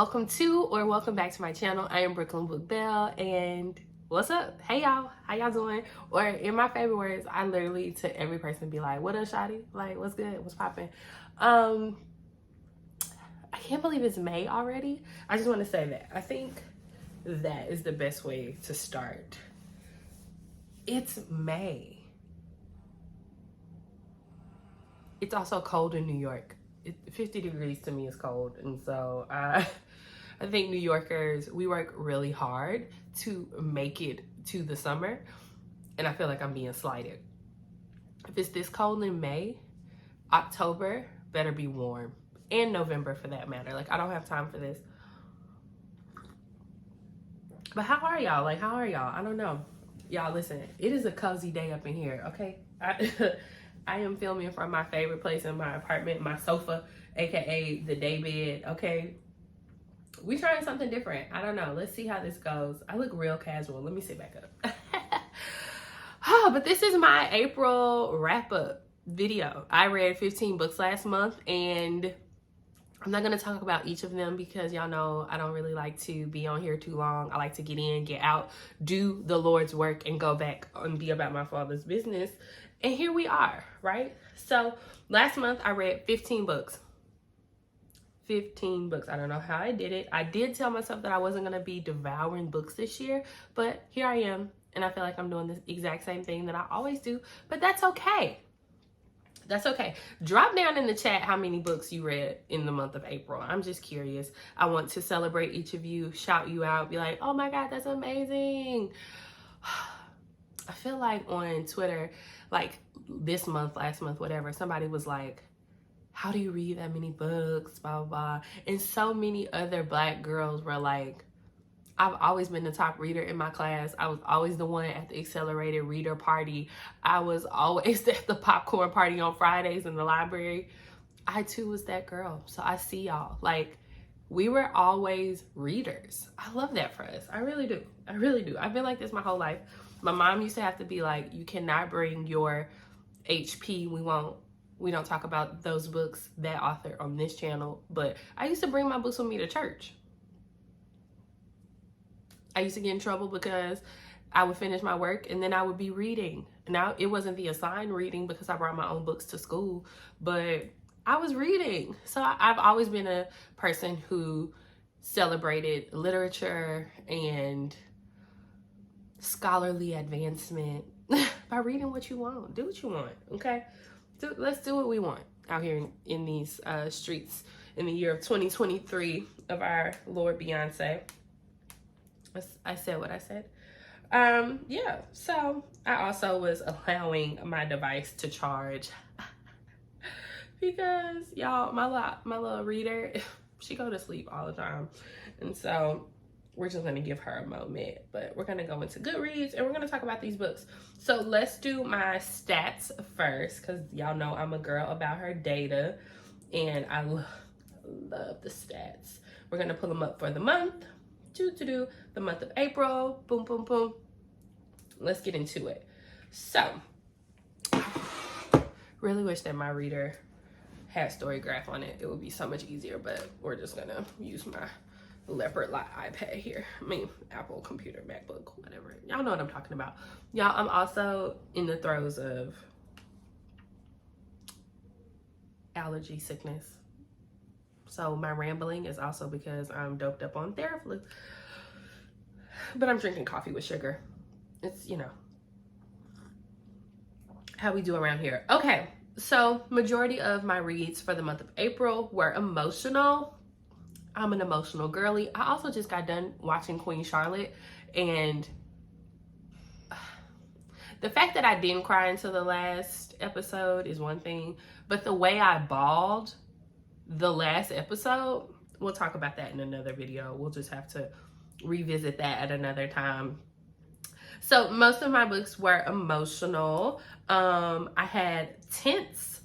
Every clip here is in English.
welcome to or welcome back to my channel. I am Brooklyn Book Belle, and what's up? Hey y'all, how y'all doing? Or in my favorite words, I literally to every person be like, what up shawty? Like, what's good? What's popping? I can't believe it's May already. I just want to say that I think that is the best way to start. It's May. It's also cold in New York. 50 degrees to me is cold, and so I think New Yorkers, we work really hard to make it to the summer, and I feel like I'm being slighted. If it's this cold in May, October better be warm, and November for that matter. Like, I don't have time for this. But how are y'all? Like, how are y'all? I don't know. Y'all, listen, it is a cozy day up in here, okay? I am filming from my favorite place in my apartment, my sofa, aka the day bed, okay? We trying something different. I don't know. Let's see how this goes. I look real casual. Let me sit back up. But this is my April wrap-up video. I read 15 books last month, and I'm not going to talk about each of them because y'all know I don't really like to be on here too long. I like to get in, get out, do the Lord's work, and go back and be about my Father's business. And here we are, right? So last month I read 15 books. 15 books. I don't know how I did it. I did tell myself that I wasn't going to be devouring books this year, but here I am. And I feel like I'm doing the exact same thing that I always do, but that's okay. That's okay. Drop down in the chat how many books you read in the month of April. I'm just curious. I want to celebrate each of you, shout you out, be like, oh my God, that's amazing. I feel like on Twitter, like this month, last month, whatever, somebody was like, how do you read that many books, blah, blah, blah. And so many other Black girls were like, I've always been the top reader in my class. I was always the one at the accelerated reader party. I was always at the popcorn party on Fridays in the library. I too was that girl. So I see y'all. Like, we were always readers. I love that for us. I really do. I really do. I've been like this my whole life. My mom used to have to be like, you cannot bring your HP. We don't talk about those books, that author on this channel. But I used to bring my books with me to church. I used to get in trouble because I would finish my work and then I would be reading. Now, it wasn't the assigned reading because I brought my own books to school, but I was reading. So I've always been a person who celebrated literature and scholarly advancement by reading what you want. Do what you want, okay? Let's do what we want out here in these streets in the year of 2023 of our Lord Beyonce. I said what I said. Yeah, so I also was allowing my device to charge because y'all, my little reader, she go to sleep all the time, and so we're just gonna give her a moment. But we're gonna go into Goodreads and we're gonna talk about these books. So let's do my stats first, because y'all know I'm a girl about her data, and I love the stats. We're gonna pull them up for the month. The month of April. Boom, boom, boom. Let's get into it. So, really wish that my reader had Storygraph on it. It would be so much easier, but we're just gonna use my Leopard Light iPad here. I mean, Apple computer, MacBook, whatever. Y'all know what I'm talking about. Y'all, I'm also in the throes of allergy sickness. So my rambling is also because I'm doped up on Theraflu. But I'm drinking coffee with sugar. It's, you know, how we do around here. Okay, so majority of my reads for the month of April were emotional. I'm an emotional girly. I also just got done watching Queen Charlotte, and the fact that I didn't cry until the last episode is one thing, but the way I bawled the last episode, we'll talk about that in another video. We'll just have to revisit that at another time. So most of my books were emotional. I had tense,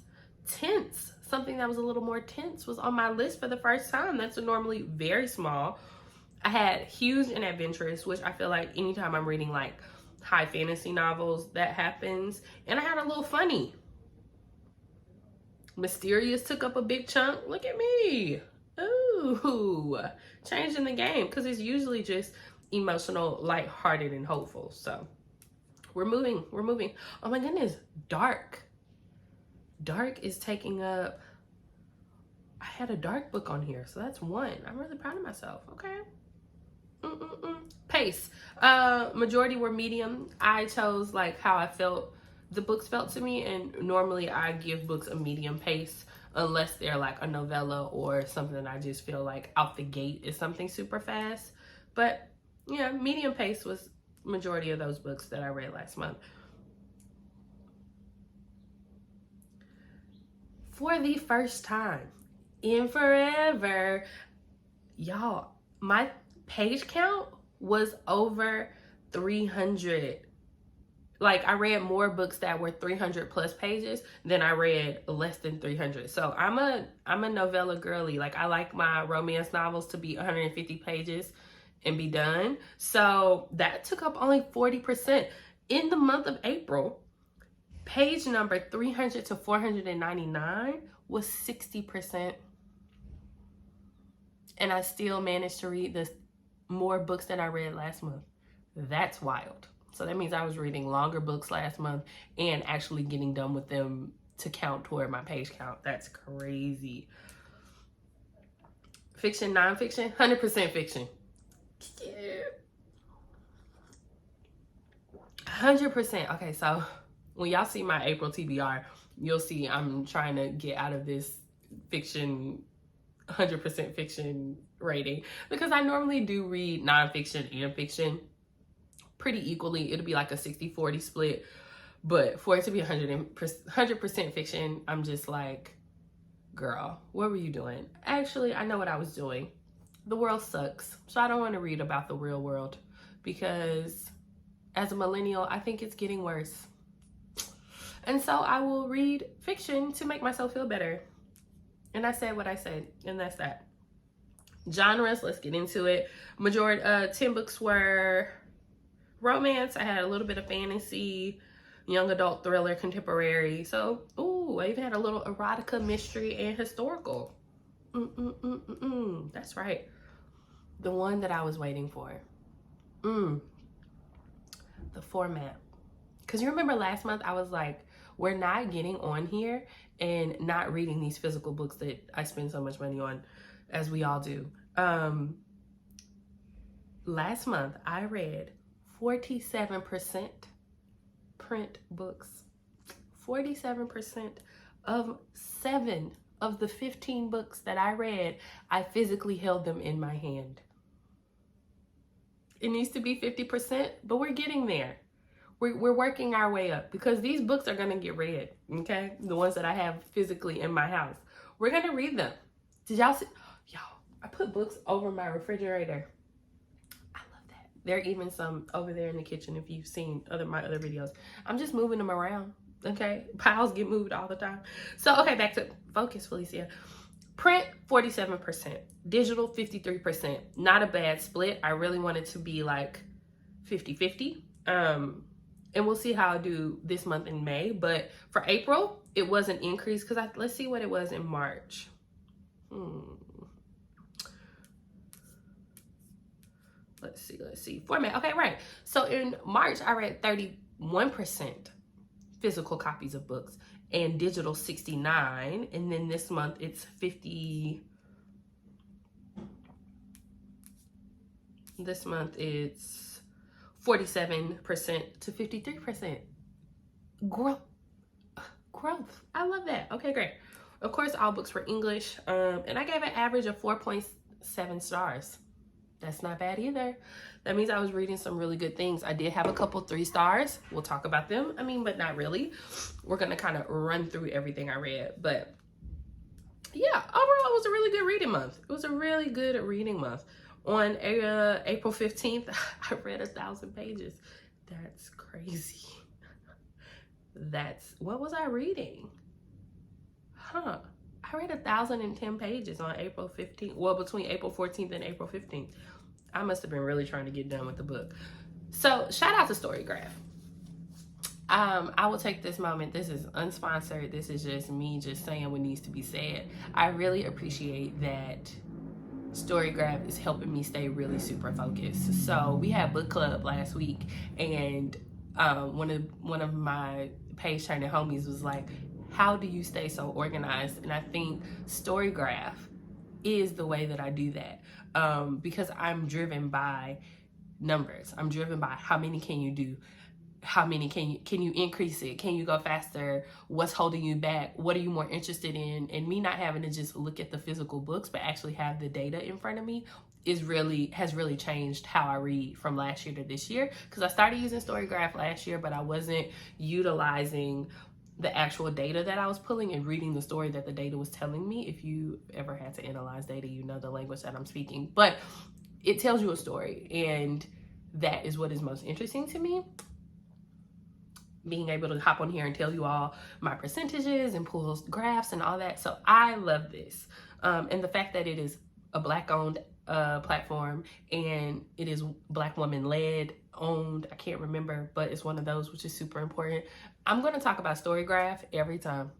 something that was a little more tense was on my list for the first time. That's normally very small. I had huge and adventurous, which I feel like anytime I'm reading like high fantasy novels, that happens. And I had a little funny. Mysterious took up a big chunk. Look at me. Ooh. Ooh, changing the game, because it's usually just emotional, lighthearted, and hopeful. So we're moving. Oh my goodness, dark is taking up. I had a dark book on here, so that's one. I'm really proud of myself. Okay. Pace. Majority were medium. I chose like how I felt the books felt to me, and normally I give books a medium pace unless they're like a novella or something that I just feel like out the gate is something super fast. But yeah, medium pace was majority of those books that I read last month. For the first time in forever, y'all, my page count was over 300. Like, I read more books that were 300 plus pages than I read less than 300. So I'm a novella girly. Like, I like my romance novels to be 150 pages and be done. So that took up only 40%. In the month of April, page number 300 to 499 was 60%. And I still managed to read more books than I read last month. That's wild. So that means I was reading longer books last month and actually getting done with them to count toward my page count. That's crazy. Fiction, nonfiction, 100% fiction. Yeah. 100%. Okay, so when y'all see my April TBR, you'll see I'm trying to get out of this fiction, 100% fiction rating, because I normally do read nonfiction and fiction pretty equally. It'll be like a 60-40 split, but for it to be 100% fiction, I'm just like, girl, what were you doing? Actually, I know what I was doing. The world sucks, so I don't want to read about the real world, because as a millennial, I think it's getting worse. And so I will read fiction to make myself feel better. And I said what I said, and that's that. Genres, let's get into it. Majority, 10 books were romance. I had a little bit of fantasy, young adult, thriller, contemporary. So, ooh, I even had a little erotica, mystery, and historical. That's right. The one that I was waiting for. The format. Because you remember last month I was like, we're not getting on here and not reading these physical books that I spend so much money on, as we all do. Last month I read 47% print books. 47% of 7 of the 15 books that I read, I physically held them in my hand. It needs to be 50%, but we're getting there. We're working our way up, because these books are going to get read, okay? The ones that I have physically in my house. We're going to read them. Did y'all see? Y'all, I put books over my refrigerator. I love that. There are even some over there in the kitchen if you've seen my other videos. I'm just moving them around, okay? Piles get moved all the time. So, okay, back to focus, Felicia. Print, 47%. Digital, 53%. Not a bad split. I really wanted to be like 50-50. And we'll see how I do this month in May. But for April, it was an increase, because let's see what it was in March. Let's see. Format. Okay, right. So in March, I read 31% physical copies of books and digital 69. And then this month, it's 50. This month, it's 47% to 53%. Growth. I love that. Okay, great. Of course, all books were English. And I gave an average of 4.7 stars. That's not bad either. That means I was reading some really good things. I did have a couple 3 stars. We'll talk about them. I mean, but not really. We're going to kind of run through everything I read. But yeah, overall, it was a really good reading month. It was a really good reading month. On April 15th, I read 1,000 pages. That's crazy. What was I reading? I read 1,010 pages on April 15th. Well, between April 14th and April 15th. I must have been really trying to get done with the book. So, shout out to Storygraph. I will take this moment. This is unsponsored. This is just me just saying what needs to be said. I really appreciate that Storygraph is helping me stay really super focused. So we had book club last week, and one of my page turning homies was like, how do you stay so organized? And I think Storygraph is the way that I do that, because I'm driven by numbers. I'm driven by how many can you do, how many can you increase it, can you go faster, what's holding you back, what are you more interested in. And me not having to just look at the physical books but actually have the data in front of me has really changed how I read from last year to this year, because I started using Storygraph last year, but I wasn't utilizing the actual data that I was pulling and reading the story that the data was telling me. If you ever had to analyze data, you know the language that I'm speaking, but it tells you a story, and that is what is most interesting to me. Being able to hop on here and tell you all my percentages and pull graphs and all that. So I love this. And the fact that it is a Black owned platform, and it is Black woman led, owned, I can't remember, but it's one of those, which is super important. I'm going to talk about Storygraph every time.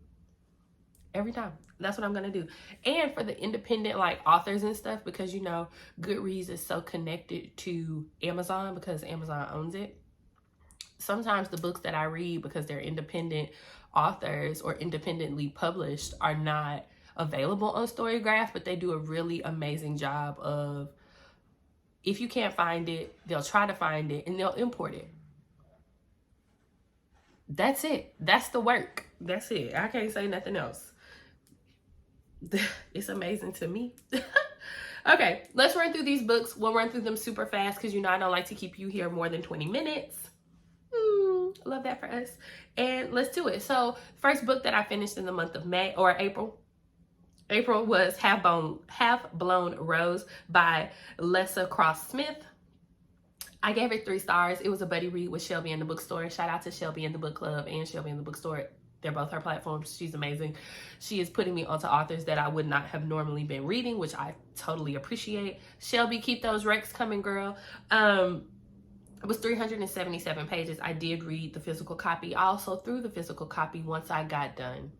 Every time. That's what I'm going to do. And for the independent like authors and stuff, because you know, Goodreads is so connected to Amazon because Amazon owns it. Sometimes the books that I read, because they're independent authors or independently published, are not available on Storygraph, but they do a really amazing job of, if you can't find it, they'll try to find it and they'll import it. That's it. That's the work. That's it. I can't say nothing else. It's amazing to me. Okay, let's run through these books. We'll run through them super fast because you know I don't like to keep you here more than 20 minutes. Love that for us. And let's do it. So first book that I finished in the month of May or April was Half Blown Rose by Leesa Cross-Smith. I gave it 3 stars. It was a buddy read with Shelby in the bookstore. Shout out to Shelby in the book club and Shelby in the bookstore. They're both her platforms. She's amazing. She is putting me onto authors that I would not have normally been reading, which I totally appreciate. Shelby, keep those recs coming, girl. It was 377 pages. I did read the physical copy. I also threw the physical copy once I got done.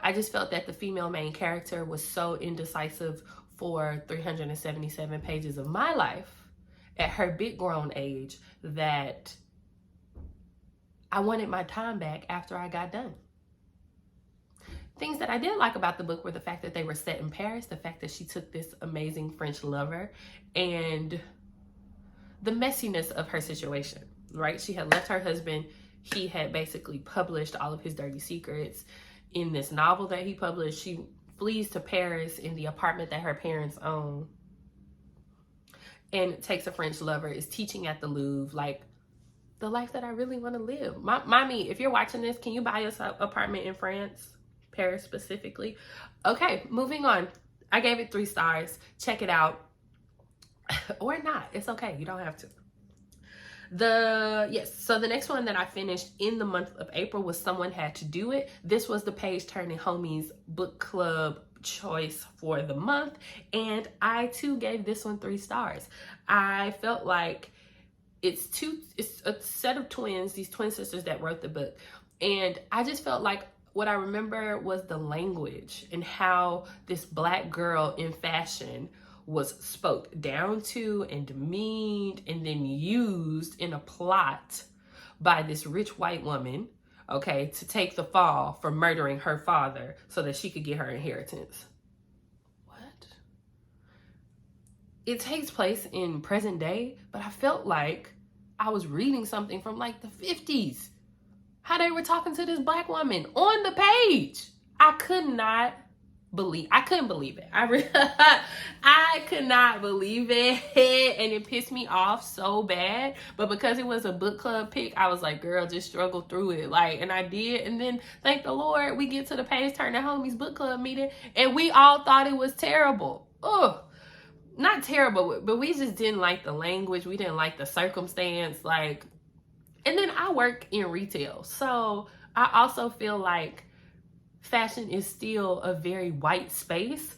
I just felt that the female main character was so indecisive for 377 pages of my life at her big grown age that I wanted my time back after I got done. Things that I did like about the book were the fact that they were set in Paris, the fact that she took this amazing French lover, and the messiness of her situation, right? She had left her husband. He had basically published all of his dirty secrets in this novel that he published. She flees to Paris in the apartment that her parents own and takes a French lover, is teaching at the Louvre, like the life that I really want to live. Mommy, if you're watching this, can you buy us an apartment in France? Paris specifically. Okay, moving on. I gave it 3 stars. Check it out. Or not. It's okay. You don't have to. So the next one that I finished in the month of April was Someone Had to Do It. This was the Page Turning Homies book club choice for the month, and I too gave this one 3 stars. I felt like it's a set of twins, these twin sisters that wrote the book, and I just felt like what I remember was the language and how this Black girl in fashion was spoke down to and demeaned and then used in a plot by this rich white woman, okay, to take the fall for murdering her father so that she could get her inheritance. What? It takes place in present day, but I felt like I was reading something from like the 50s. How they were talking to this Black woman on the page. I couldn't believe it. I could not believe it, and it pissed me off so bad. But because it was a book club pick, I was like, girl, just struggle through it. Like, and I did. And then thank the Lord, we get to the Page Turning Homies book club meeting, and we all thought it was terrible. Ugh. Not terrible, but we just didn't like the language. We didn't like the circumstance. Like, and then I work in retail, so I also feel like fashion is still a very white space,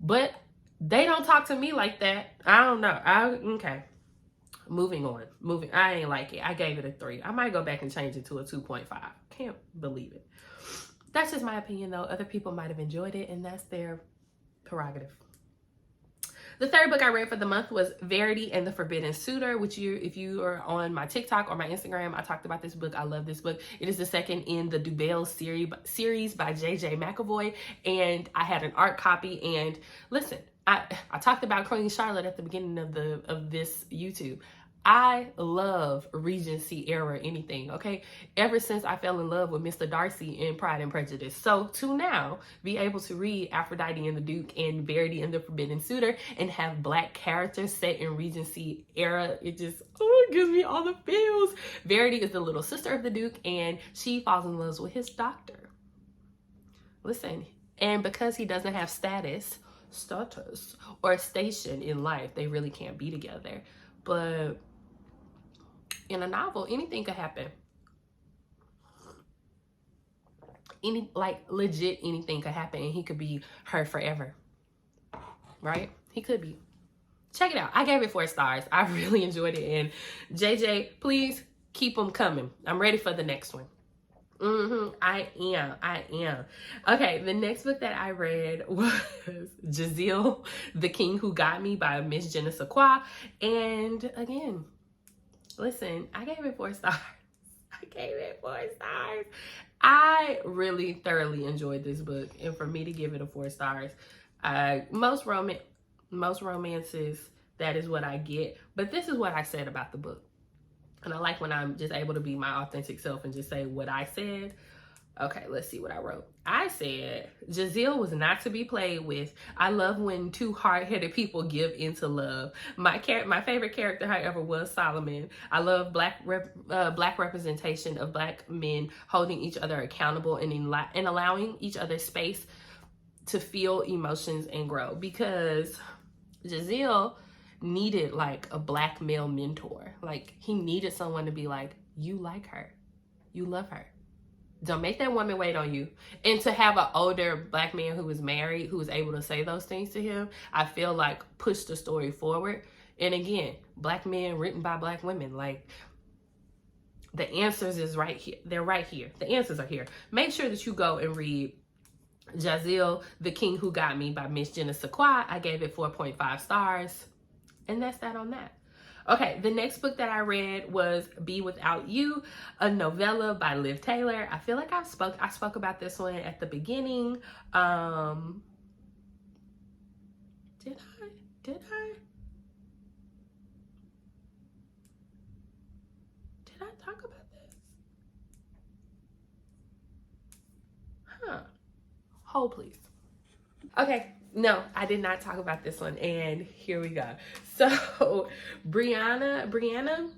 but they don't talk to me like that. I don't know. Okay. Moving on. I ain't like it. I gave it a 3. I might go back and change it to a 2.5. Can't believe it. That's just my opinion though. Other people might have enjoyed it, and that's their prerogative. The third book I read for the month was Verity and the Forbidden Suitor, which if you are on my TikTok or my Instagram, I talked about this book. I love this book. It is the second in the Dubelle series by J.J. McAvoy, and I had an art copy. And listen, I talked about Queen Charlotte at the beginning of this YouTube. I love Regency era anything, okay? Ever since I fell in love with Mr. Darcy in Pride and Prejudice. So to now be able to read Aphrodite and the Duke and Verity and the Forbidden Suitor and have Black characters set in Regency era, it just, it gives me all the feels. Verity is the little sister of the Duke, and she falls in love with his doctor. Listen, and because he doesn't have status or station in life, they really can't be together. But in a novel, anything could happen. Legit anything could happen, and he could be her forever. Right? He could be. Check it out. I gave it 4 stars. I really enjoyed it. And JJ, please keep them coming. I'm ready for the next one. I am. Okay, the next book that I read was Jasiel, The King Who Got Me by Miss Jenesequa. And again, listen, I gave it 4 stars. I really thoroughly enjoyed this book, and for me to give it a 4 stars, most romances, that is what I get. But this is what I said about the book. And I like when I'm just able to be my authentic self and just say what I said. Okay, let's see what I wrote. I said, Jasiel was not to be played with. I love when 2 hard-headed people give into love. My favorite character, however, was Solomon. I love black representation of Black men holding each other accountable and allowing each other space to feel emotions and grow. Because Jasiel needed like a Black male mentor. Like, he needed someone to be like, you like her, you love her, don't make that woman wait on you. And to have an older Black man who was married, who was able to say those things to him, I feel like pushed the story forward. And again, Black men written by Black women. Like, the answers is right here. They're right here. The answers are here. Make sure that you go and read Jasiel, The King Who Got Me by Miss Jenesequa. I gave it 4.5 stars. And that's that on that. Okay, the next book that I read was Be Without You, a novella by Liv Taylor. I feel like I spoke about this one at the beginning. Did I talk about this? Hold please. Okay. No, I did not talk about this one, and here we go. So, Brianna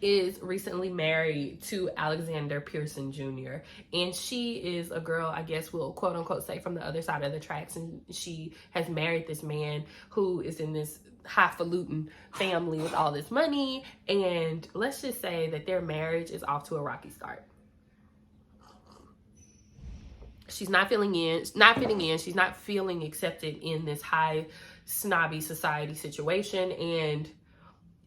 is recently married to Alexander Pearson Jr., and she is a girl, I guess we'll quote unquote say, from the other side of the tracks, and she has married this man who is in this highfalutin family with all this money, and let's just say that their marriage is off to a rocky start. She's not fitting in. She's not feeling accepted in this high snobby society situation. And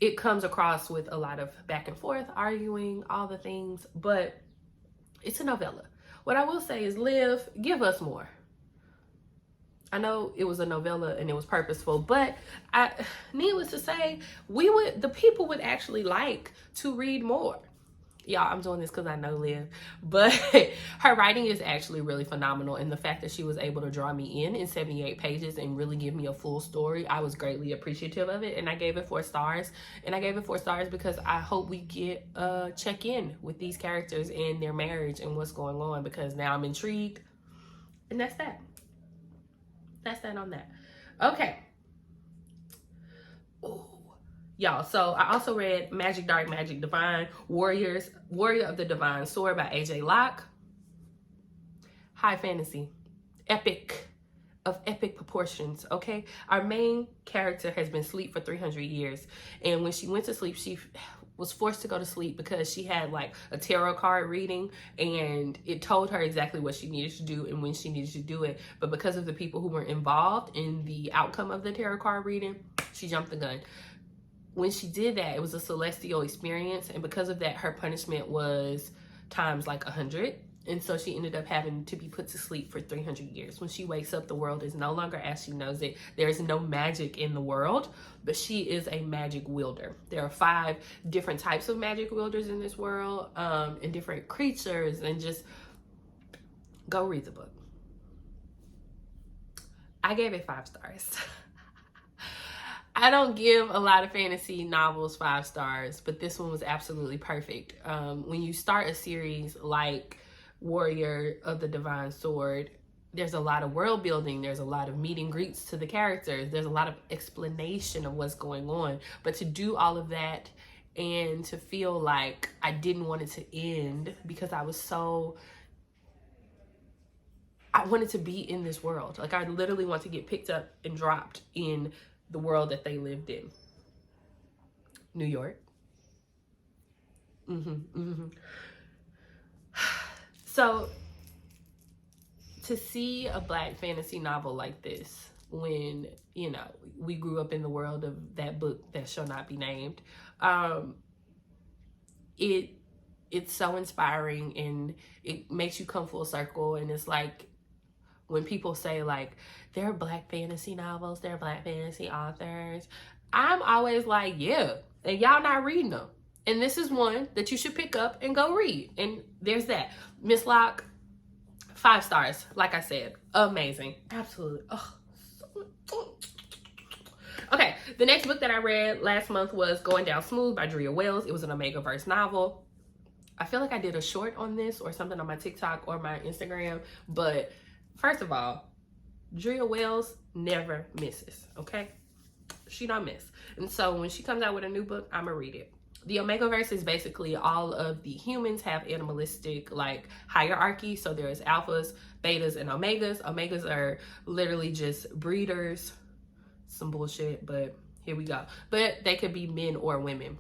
it comes across with a lot of back and forth, arguing, all the things. But it's a novella. What I will say is, Liv, give us more. I know it was a novella and it was purposeful, but needless to say, the people would actually like to read more. Y'all, I'm doing this because I know Liv, but her writing is actually really phenomenal. And the fact that she was able to draw me in 78 pages and really give me a full story, I was greatly appreciative of it. And I gave it 4 stars. And I gave it 4 stars because I hope we get a check-in with these characters and their marriage and what's going on, because now I'm intrigued. And that's that. That's that on that. Okay. Ooh. Y'all, so I also read Magic Dark Magic Divine, Warrior of the Divine Sword by AJ Locke. High fantasy, epic, of epic proportions, okay? Our main character has been asleep for 300 years, and when she went to sleep, she was forced to go to sleep because she had like a tarot card reading, and it told her exactly what she needed to do and when she needed to do it. But because of the people who were involved in the outcome of the tarot card reading, she jumped the gun. When she did that, it was a celestial experience, and because of that, her punishment was times like 100. And so she ended up having to be put to sleep for 300 years. When she wakes up, the world is no longer as she knows it. There is no magic in the world, but she is a magic wielder. There are 5 different types of magic wielders in this world, and different creatures, and just go read the book. I gave it 5 stars. I don't give a lot of fantasy novels 5 stars, but this one was absolutely perfect. When you start a series like Warrior of the Divine Sword, there's a lot of world building, there's a lot of meet and greets to the characters, there's a lot of explanation of what's going on. But to do all of that and to feel like I didn't want it to end because I wanted to be in this world. Like, I literally want to get picked up and dropped in the world that they lived in. New York. So to see a Black fantasy novel like this, when, you know, we grew up in the world of that book that shall not be named, it's so inspiring, and it makes you come full circle. And it's like, when people say like, there are Black fantasy novels, there are Black fantasy authors, I'm always like, yeah, and y'all not reading them. And this is one that you should pick up and go read. And there's that. Miss Locke, 5 stars. Like I said, amazing. Absolutely. Okay, the next book that I read last month was Going Down Smooth by Dreia Wells. It was an Omegaverse novel. I feel like I did a short on this or something on my TikTok or my Instagram. But first of all, Dreia Wells never misses, okay? She don't miss. And so when she comes out with a new book, I'm gonna read it. The Omegaverse is basically all of the humans have animalistic like hierarchy. So there's alphas, betas, and omegas. Omegas are literally just breeders. Some bullshit, but here we go. But they could be men or women.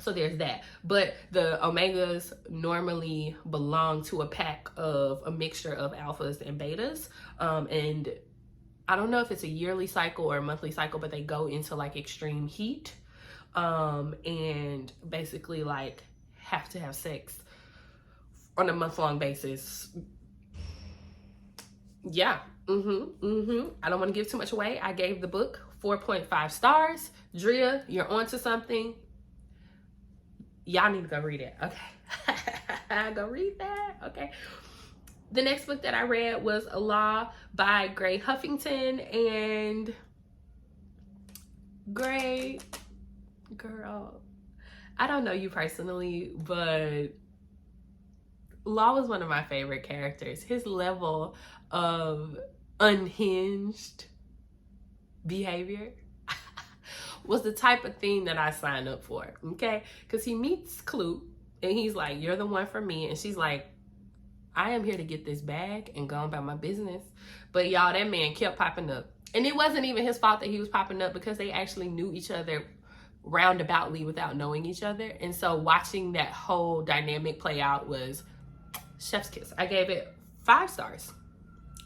So there's that. But the omegas normally belong to a pack of a mixture of alphas and betas. And I don't know if it's a yearly cycle or a monthly cycle, but they go into like extreme heat. And basically like have to have sex on a month-long basis. Yeah. I don't want to give too much away. I gave the book 4.5 stars. Dreia, you're onto something. Y'all need to go read it. Okay. Go read that. Okay. The next book that I read was LAWE by Gray Huffington. And Gray, girl, I don't know you personally, but LAWE was one of my favorite characters. His level of unhinged behavior was the type of thing that I signed up for, okay? Because he meets Clue, and he's like, you're the one for me. And she's like, I am here to get this bag and go about my business. But y'all, that man kept popping up. And it wasn't even his fault that he was popping up, because they actually knew each other roundaboutly without knowing each other. And so watching that whole dynamic play out was chef's kiss. I gave it 5 stars.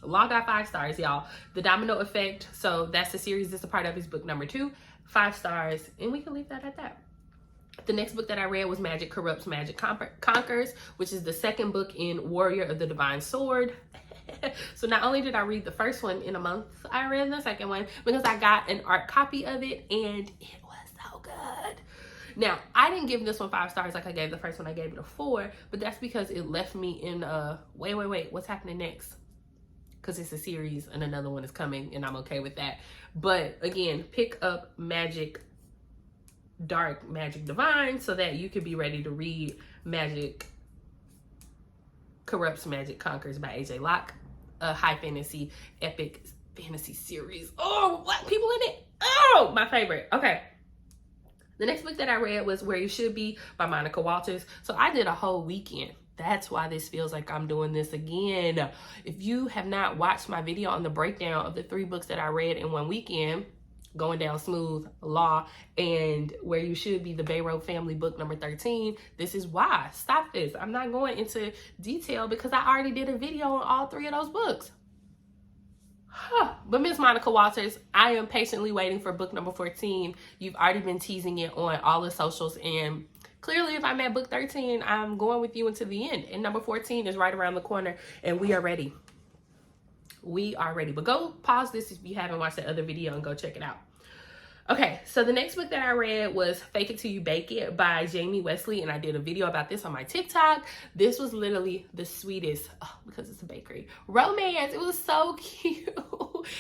LAWE got 5 stars, y'all. The Domino Effect, so that's the series this is a part of, is book number 2. 5 stars, and we can leave that at that. The next book that I read was Magic Corrupts, Magic Conquers, which is the second book in Warrior of the Divine Sword. So not only did I read the first one in a month, I read the second one because I got an art copy of it, and it was so good. Now, I didn't give this one 5 stars like I gave the first one. I gave it a 4, but that's because it left me in a, wait, what's happening next? Because it's a series and another one is coming, and I'm okay with that. But again, pick up Magic Dark, Magic Divine, so that you could be ready to read Magic Corrupts, Magic Conquers by AJ Locke, a high fantasy, epic fantasy series. Oh, Black people in it. Oh, my favorite. Okay. The next book that I read was Where You Should Be by Monica Walters. So I did a whole weekend. That's why this feels like I'm doing this again. If you have not watched my video on the breakdown of the 3 books that I read in one weekend, Going Down Smooth, LAWE, and Where You Should Be, the Bayroad Family book number 13, this is why. Stop this. I'm not going into detail because I already did a video on all 3 of those books. But Miss Monica Walters, I am patiently waiting for book number 14. You've already been teasing it on all the socials, and Clearly, if I'm at book 13, I'm going with you until the end. And number 14 is right around the corner, and we are ready. We are ready. But go pause this if you haven't watched that other video and go check it out. Okay, so the next book that I read was Fake It Till You Bake It by Jamie Wesley, and I did a video about this on my TikTok. This was literally the sweetest, because it's a bakery, romance. It was so cute.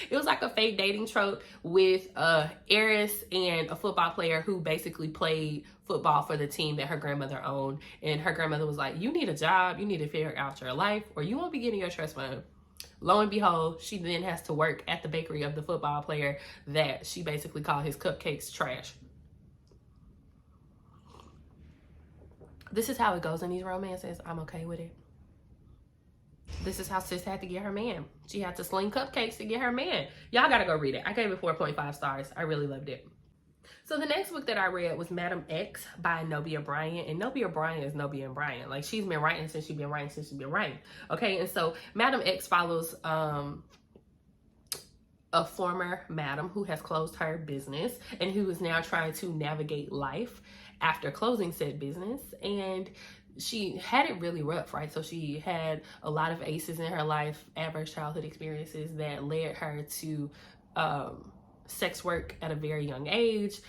It was like a fake dating trope with a heiress and a football player who basically played football for the team that her grandmother owned. And her grandmother was like, you need a job, you need to figure out your life, or you won't be getting your trust fund. Lo and behold, she then has to work at the bakery of the football player that she basically called his cupcakes trash. This is how it goes in these romances. I'm okay with it. This is how sis had to get her man. She had to sling cupcakes to get her man. Y'all gotta go read it. I gave it 4.5 stars. I really loved it. So the next book that I read was Madam X by Nobia Bryant. And Nobia Bryant is Nobia and Bryant. Like, she's been writing since she's been writing. Okay, and so Madam X follows a former madam who has closed her business and who is now trying to navigate life after closing said business. And she had it really rough, right? So she had a lot of aces in her life, adverse childhood experiences that led her to sex work at a very young age,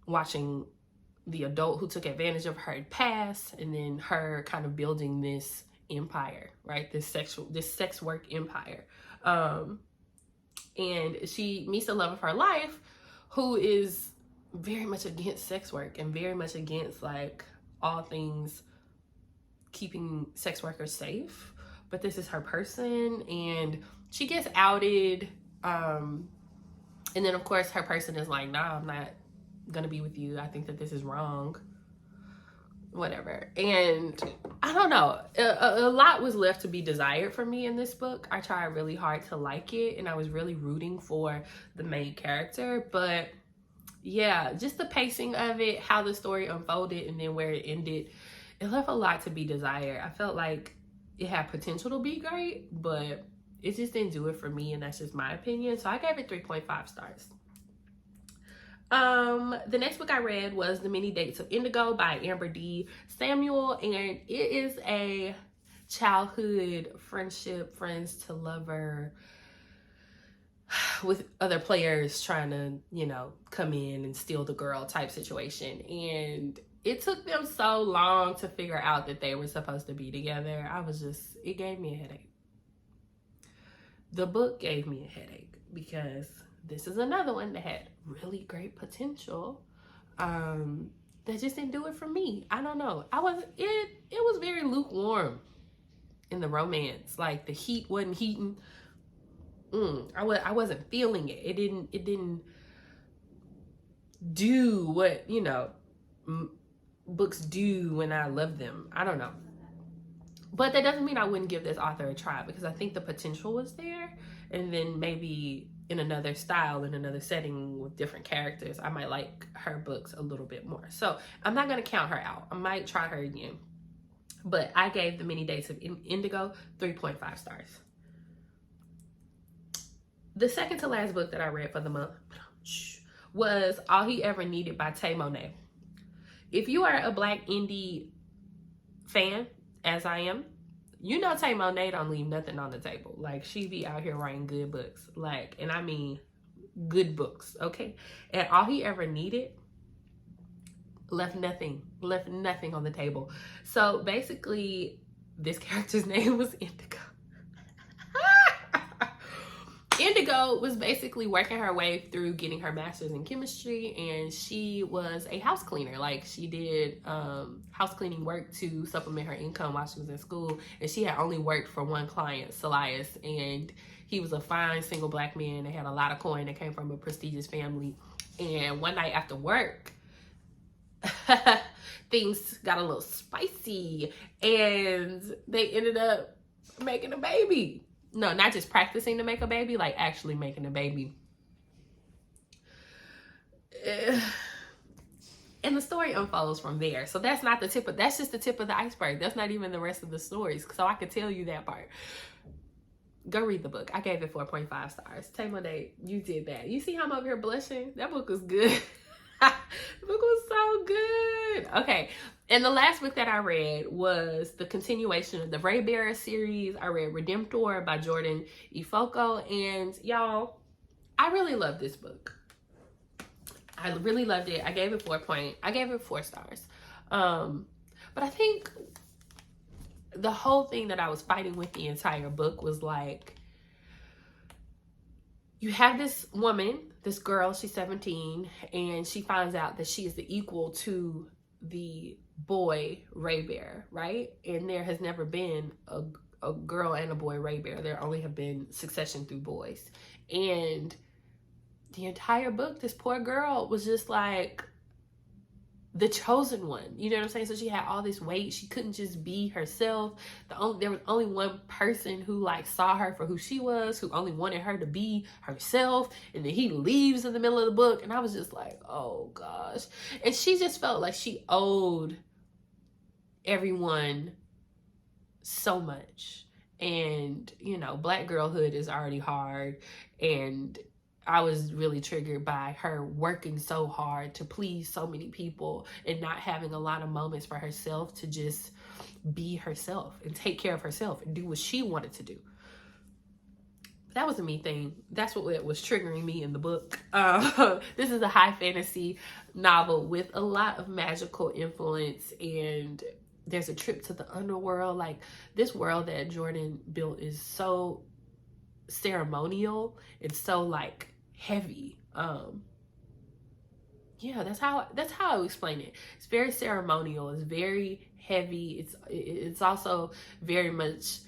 watching the adult who took advantage of her pass, and then her kind of building this empire, right? This sex work empire. And she meets the love of her life, who is very much against sex work and very much against like all things keeping sex workers safe. But this is her person, and she gets outed. And then, of course, her person is like, nah, I'm not going to be with you. I think that this is wrong. Whatever. And I don't know. A lot was left to be desired for me in this book. I tried really hard to like it, and I was really rooting for the main character. But yeah, just the pacing of it, how the story unfolded, and then where it ended, it left a lot to be desired. I felt like it had potential to be great, but it just didn't do it for me, and that's just my opinion. So I gave it 3.5 stars. The next book I read was The Many Dates of Indigo by Amber D. Samuel, and it is a childhood friendship, friends to lover with other players trying to, you know, come in and steal the girl type situation. And it took them so long to figure out that they were supposed to be together. It gave me a headache. The book gave me a headache because this is another one that had really great potential. That just didn't do it for me. I don't know. It was very lukewarm in the romance. Like, the heat wasn't heating. I wasn't feeling it. It didn't do what, you know, books do when I love them. I don't know. But that doesn't mean I wouldn't give this author a try, because I think the potential was there. And then maybe in another style, in another setting with different characters, I might like her books a little bit more. So I'm not going to count her out. I might try her again. But I gave The Many Dates of Indigo 3.5 stars. The second to last book that I read for the month was All He Ever Needed by Tay Monet. If you are a Black indie fan, as I am, you know Tay Monet don't leave nothing on the table. Like, she be out here writing good books. Like, and I mean good books, okay? And All He Ever Needed left nothing on the table. So basically, this character's name was Indigo. Indigo was basically working her way through getting her master's in chemistry, and she was a house cleaner. Like, she did house cleaning work to supplement her income while she was in school, and she had only worked for one client, Celias, and he was a fine single Black man that had a lot of coin that came from a prestigious family. And one night after work, things got a little spicy, and they ended up making a baby. No, not just practicing to make a baby, like actually making a baby. And the story unfolds from there. So that's not the tip of, that's just the tip of the iceberg. That's not even the rest of the stories. So I could tell you that part. Go read the book. I gave it 4.5 stars. Tay Monet, you did that. You see how I'm over here blushing? That book was good. The book was so good. Okay. And the last book that I read was the continuation of the Raybearer series. I read Redemptor by Jorden Ifueko. And y'all, I really love this book. I really loved it. I gave it 4 stars. But I think the whole thing that I was fighting with the entire book was like, you have this woman, this girl, she's 17, and she finds out that she is the equal to the boy Raybearer, right? And there has never been a girl and a boy Raybearer. There only have been succession through boys. And the entire book, this poor girl was just like the chosen one. You know what I'm saying? So she had all this weight. She couldn't just be herself. There was only one person who like saw her for who she was, who only wanted her to be herself. And then he leaves in the middle of the book. And I was just like, oh gosh. And she just felt like she owed everyone so much. And, you know, Black girlhood is already hard. And I was really triggered by her working so hard to please so many people and not having a lot of moments for herself to just be herself and take care of herself and do what she wanted to do. That was a me thing. That's what was triggering me in the book. This is a high fantasy novel with a lot of magical influence, and there's a trip to the underworld. Like, this world that Jorden built is so ceremonial. It's so like heavy. Yeah, that's how I would explain it. It's very ceremonial. It's very heavy. It's also very much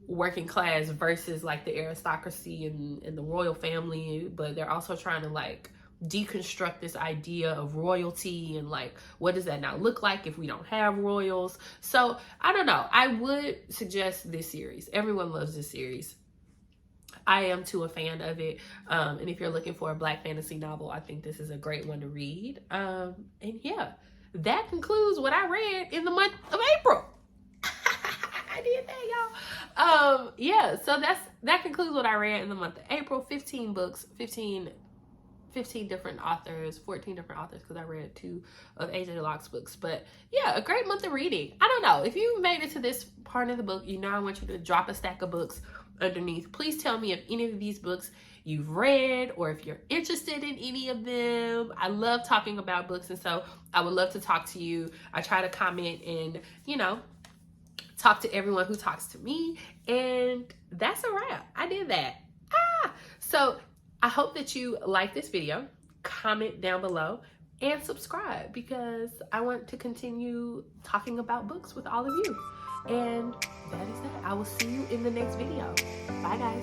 working class versus like the aristocracy and the royal family, but they're also trying to like deconstruct this idea of royalty and like, what does that now look like if we don't have royals? So I don't know. I would suggest this series. Everyone loves this series. I am too a fan of it. And if you're looking for a Black fantasy novel, I think this is a great one to read. And yeah, that concludes what I read in the month of April. I did that, y'all. Yeah, so that concludes what I read in the month of April. 15 books, 15 different authors, 14 different authors, because I read 2 of AJ Locke's books. But yeah, a great month of reading. I don't know, if you made it to this part of the book, you know I want you to drop a stack of books underneath. Please tell me if any of these books you've read or if you're interested in any of them. I love talking about books, and so I would love to talk to you. I try to comment and, you know, talk to everyone who talks to me, and that's a wrap. I did that. So I hope that you like this video, comment down below, and subscribe, because I want to continue talking about books with all of you. And that is that. I will see you in the next video. Bye, guys.